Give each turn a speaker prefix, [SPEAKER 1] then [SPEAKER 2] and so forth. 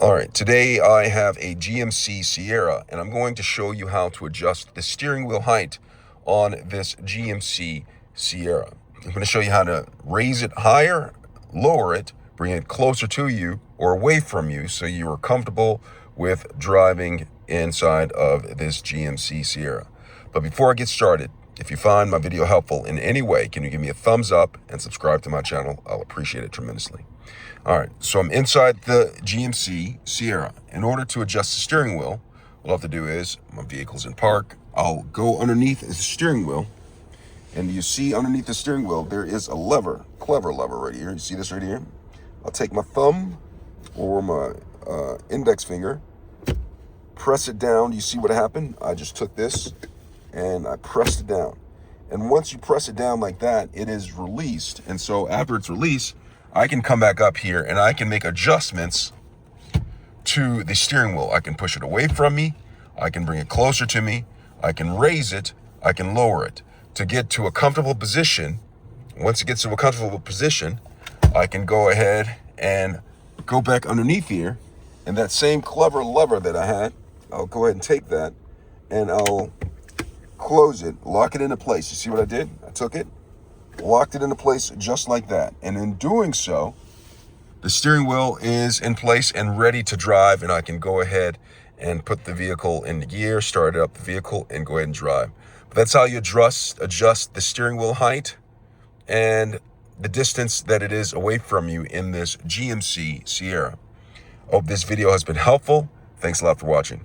[SPEAKER 1] All right, today I have a GMC Sierra, and I'm going to show you how to adjust the steering wheel height on this GMC Sierra. I'm going to show you how to raise it higher, lower it, bring it closer to you or away from you so you are comfortable with driving inside of this GMC Sierra. But before I get started, if you find my video helpful in any way, can you give me a thumbs up and subscribe to my channel? I'll appreciate it tremendously. All right, so I'm inside the GMC Sierra. In order to adjust the steering wheel, what I'll have to do is, my vehicle's in park, I'll go underneath the steering wheel, and you see underneath the steering wheel, there is a lever, clever lever right here. You see this right here? I'll take my thumb or my index finger, press it down. You see what happened? I just took this and I pressed it down. And once you press it down like that, it is released. And so after it's released, I can come back up here and I can make adjustments to the steering wheel. I can push it away from me. I can bring it closer to me. I can raise it. I can lower it to get to a comfortable position. Once it gets to a comfortable position, I can go ahead and go back underneath here. And that same clever lever that I had, I'll go ahead and take that and I'll close it, lock it into place. You see what I did? I took it, locked it into place just like that. And in doing so, the steering wheel is in place and ready to drive, and I can go ahead and put the vehicle into gear, start up the vehicle, and go ahead and drive. But that's how you adjust the steering wheel height and the distance that it is away from you in this GMC Sierra. Hope this video has been helpful. Thanks a lot for watching.